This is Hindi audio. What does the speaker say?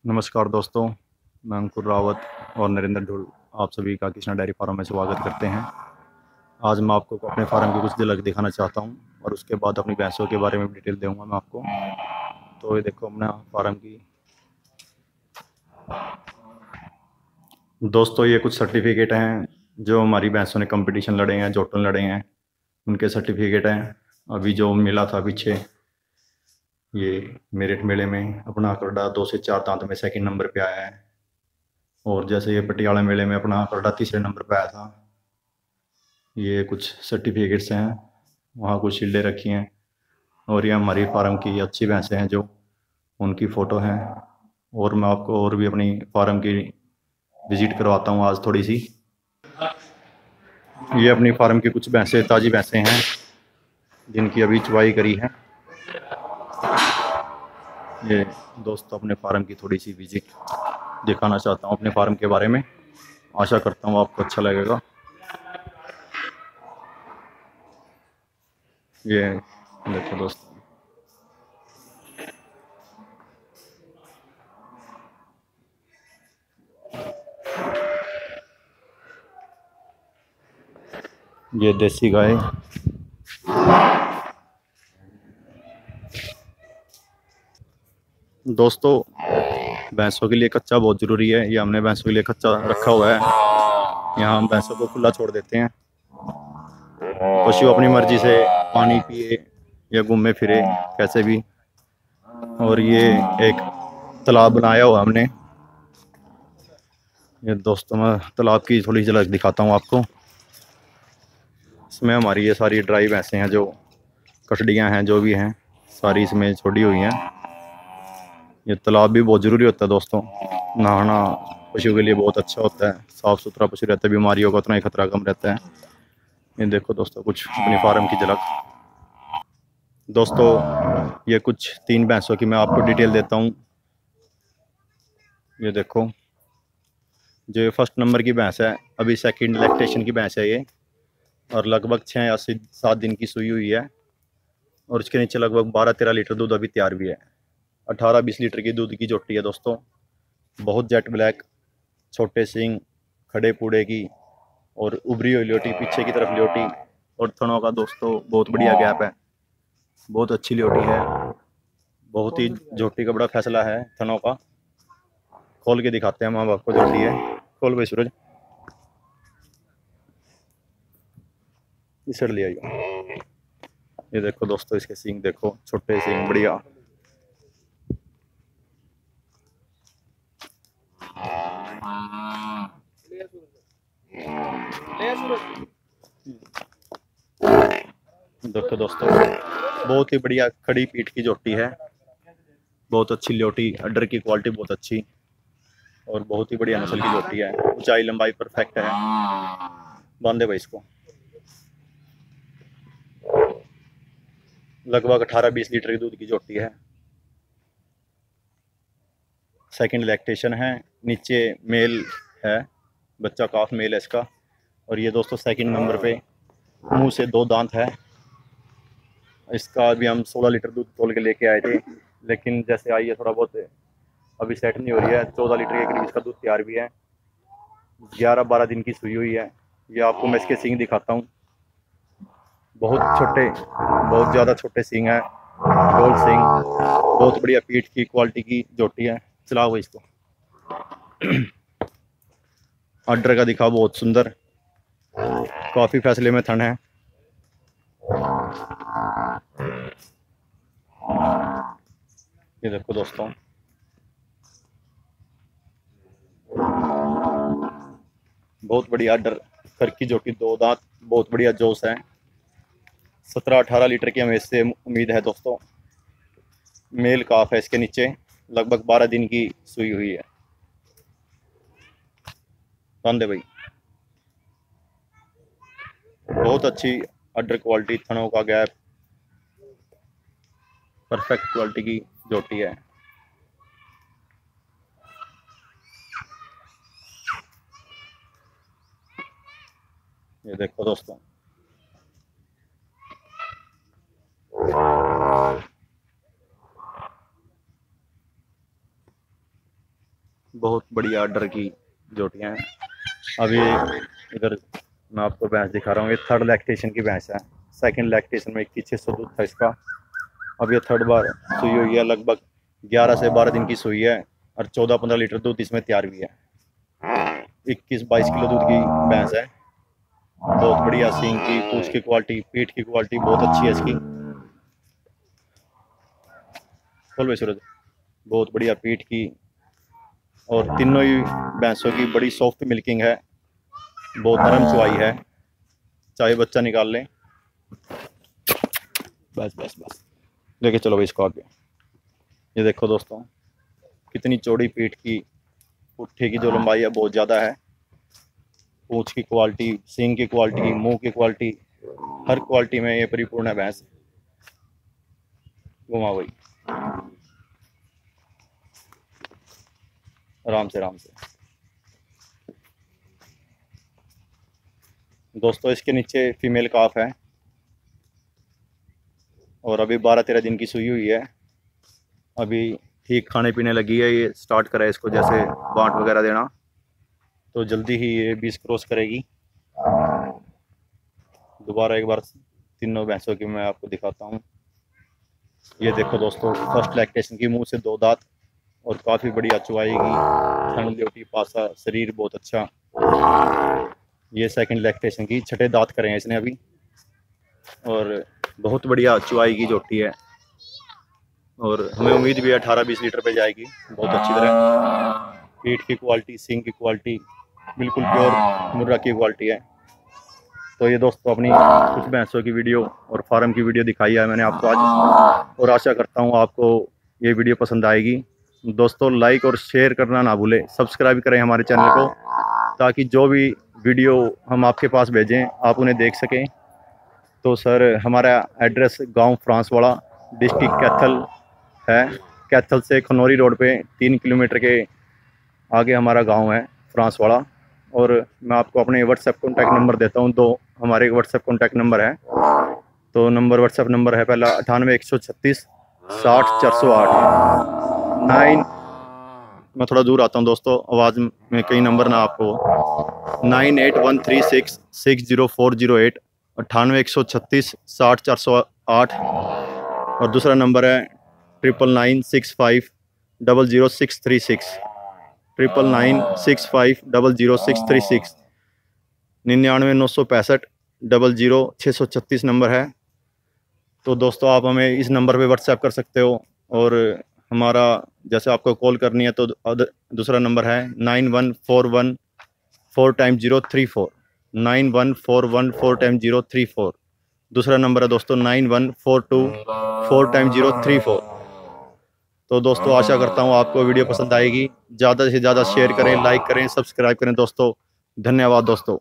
नमस्कार दोस्तों, मैं अंकुर रावत और नरेंद्र ढोल आप सभी का कृष्णा डेयरी फार्म में स्वागत करते हैं। आज मैं आपको अपने फार्म की कुछ झलक दिखाना चाहता हूं और उसके बाद अपनी भैंसों के बारे में डिटेल दूंगा मैं आपको। तो ये देखो अपना फार्म की दोस्तों, ये कुछ सर्टिफिकेट हैं जो हमारी भैंसों ने कंपटीशन लड़े हैं, जोटन लड़े हैं, उनके सर्टिफिकेट हैं। अभी जो मिला था पीछे, ये मेरठ मेले में अपना करड़ा 2 से 4 दांत में सेकंड नंबर पे आया है। और जैसे ये पटियाला मेले में अपना करड़ा तीसरे नंबर पे आया था। ये कुछ सर्टिफिकेट्स हैं, वहाँ कुछ शील्डें रखी हैं। और ये हमारी फार्म की अच्छी भैंसें हैं जो उनकी फ़ोटो हैं। और मैं आपको और भी अपनी फार्म की विज़िट करवाता हूँ आज थोड़ी सी। ये अपनी फार्म की कुछ भैंसें, ताज़ी भैंसें हैं जिनकी अभी चुवाई करी है। ये दोस्तों अपने फार्म की थोड़ी सी विज़िट दिखाना चाहता हूँ अपने फार्म के बारे में। आशा करता हूँ आपको अच्छा लगेगा। ये देखो दोस्तों, ये देसी गाय। दोस्तों, भैंसों के लिए कच्चा बहुत ज़रूरी है। ये हमने भैंसों के लिए कच्चा रखा हुआ है। यहाँ हम भैंसों को खुला छोड़ देते हैं, पशु अपनी मर्जी से पानी पिए या घूमे फिरे कैसे भी। और ये एक तालाब बनाया हुआ हमने। ये दोस्तों मैं तालाब की थोड़ी झलक दिखाता हूँ आपको। इसमें हमारी ये सारी ड्राई भैंसें हैं, जो कटड़ियाँ हैं, जो भी हैं सारी इसमें छोड़ी हुई हैं। ये तालाब भी बहुत ज़रूरी होता है दोस्तों। नहाना पशु के लिए बहुत अच्छा होता है। साफ़ सुथरा पशु रहता है, बीमारियों का उतना ही खतरा कम रहता है। ये देखो दोस्तों कुछ अपनी फार्म की झलक। दोस्तों, ये कुछ 3 भैंसों की मैं आपको डिटेल देता हूँ। ये देखो, जो ये फर्स्ट नंबर की भैंस है, अभी सेकंड लैक्टेशन की भैंस है ये। और लगभग 6 या 7 दिन की सूई हुई है। और उसके नीचे लगभग 12-13 लीटर दूध अभी तैयार भी है। 18-20 लीटर की दूध की जोटी है दोस्तों। बहुत जेट ब्लैक, छोटे सींग, खड़े पूड़े की और उभरी हुई ल्योटी, पीछे की तरफ ल्योटी। और थनों का दोस्तों बहुत बढ़िया गैप है, बहुत अच्छी ल्योटी है। बहुत ही जोटी का बड़ा फैसला है थनों का। खोल के दिखाते हैं, माँ बाप को जोटी है। खोल भाई सूरज, इस ले आइए। ये देखो दोस्तों, इसके सींग देखो, छोटे सींग बढ़िया। देखो दोस्तों, बहुत ही बढ़िया खड़ी पीठ की जोटी है। बहुत अच्छी ल्योटी, अडर की क्वालिटी बहुत अच्छी और बहुत ही बढ़िया नस्ल की जोटी है। ऊंचाई लंबाई परफेक्ट है। बांधे भाई इसको। लगभग 18-20 लीटर की दूध की जोटी है। सेकंड लैक्टेशन है। नीचे मेल है, बच्चा काफ मेल है इसका। और ये दोस्तों सेकंड नंबर पे मुंह से 2 दांत है। इसका अभी हम 16 लीटर दूध तोल के लेके आए थे, लेकिन जैसे आई है थोड़ा बहुत अभी सेट नहीं हो रही है। 14 लीटर के करीब इसका दूध तैयार भी है। 11-12 दिन की सुई हुई है। ये आपको मैं इसके सींग दिखाता हूँ। बहुत छोटे, बहुत ज़्यादा छोटे सींग है, गोल सींग। बहुत बढ़िया पीठ की क्वालिटी की जोटी है। चलाओ इसको। ऑर्डर का दिखा, बहुत सुंदर, काफ़ी फैसले में थन है। ये देखो दोस्तों, बहुत बढ़िया ऑर्डर कर की जोटी, 2 दांत, बहुत बढ़िया जोश है। 17-18 लीटर की हमें इससे उम्मीद है दोस्तों। मेल काफ है इसके नीचे। लगभग 12 दिन की सुई हुई है। बांधे भाई। बहुत अच्छी अडर क्वालिटी, थनों का गैप, परफेक्ट क्वालिटी की जोटी है। ये देखो दोस्तों, बहुत बढ़िया आर्डर की जोटियाँ हैं। अभी इधर मैं आपको भैंस दिखा रहा हूँ, ये थर्ड लैक्टेशन की भैंस है। सेकंड लैक्टेशन में 2100 दूध था इसका। अब ये थर्ड बार सुई हुई है, लगभग 11 से 12 दिन की सुई है और 14-15 लीटर दूध इसमें तैयार भी है। 21-22 किलो दूध की भैंस है। बहुत बढ़िया सींग की, पूंछ की क्वालिटी, पीठ की क्वालिटी बहुत अच्छी है इसकी। खोल भाई सूरज। बहुत बढ़िया पीठ की, और तीनों ही भैंसों की बड़ी सॉफ्ट मिल्किंग है, बहुत नरम चुवाई है। चाहे बच्चा निकाल लें। बस बस बस, लेके चलो भाई इसको आगे। ये देखो दोस्तों, कितनी चौड़ी पीठ की, पुट्ठे की जो लंबाई है बहुत ज़्यादा है। पूंछ की क्वालिटी, सींग की क्वालिटी, मुंह की क्वालिटी, हर क्वालिटी में ये परिपूर्ण है भैंस। घुमा भाई, आराम से आराम से। दोस्तों इसके नीचे फीमेल काफ है और अभी 12-13 दिन की सुई हुई है। अभी ठीक खाने पीने लगी है, ये स्टार्ट करा है इसको जैसे बांट वगैरह देना, तो जल्दी ही ये 20 क्रॉस करेगी। दोबारा एक बार तीनों भैंसों की मैं आपको दिखाता हूँ। ये देखो दोस्तों, फर्स्ट लैक्टेशन की, मुंह से 2 दांत और काफ़ी बढ़िया चुवाएगी, ठंड ल्योटी पासा, शरीर बहुत अच्छा। ये सेकंड लैक्टेशन की, छठे दांत करे हैं इसने अभी, और बहुत बढ़िया चुवाई की जोटी है, और हमें उम्मीद भी है 18-20 लीटर पे जाएगी बहुत अच्छी तरह। पीठ की क्वालिटी, सींग की क्वालिटी बिल्कुल प्योर मुर्रा की क्वालिटी है। तो ये दोस्तों अपनी कुछ भैंसों की वीडियो और फार्म की वीडियो दिखाई है मैंने आपको आज, और आशा करता हूँ आपको ये वीडियो पसंद आएगी। दोस्तों लाइक और शेयर करना ना भूलें, सब्सक्राइब करें हमारे चैनल को, ताकि जो भी वीडियो हम आपके पास भेजें आप उन्हें देख सकें। तो सर हमारा एड्रेस गांव फ्रांसवाड़ा, डिस्ट्रिक्ट कैथल है। कैथल से खनौरी रोड पे 3 किलोमीटर के आगे हमारा गांव है फ्रांसवाड़ा। और मैं आपको अपने व्हाट्सएप कॉन्टैक्ट नंबर देता हूं, 2 हमारे व्हाट्सएप कॉन्टैक्ट नंबर है। तो नंबर, व्हाट्सएप नंबर है पहला 98 136 60 408 9। मैं थोड़ा दूर आता हूं दोस्तों, आवाज़ में कई नंबर ना आपको। 98 136 60408, 98 136 60 408। और दूसरा नंबर है 9996 500 636, 9996 500 636, 99 965 00 636 नंबर है। तो दोस्तों आप हमें इस नंबर पे व्हाट्सएप कर सकते हो, और हमारा जैसे आपको कॉल करनी है तो दूसरा नंबर है 9141 4 टाइम 034, 9141 4 टाइम 034। दूसरा नंबर है दोस्तों 9142 4 टाइम 034। तो दोस्तों आशा करता हूँ आपको वीडियो पसंद आएगी। ज़्यादा से ज़्यादा शेयर करें, लाइक करें, सब्सक्राइब करें दोस्तों। धन्यवाद दोस्तों।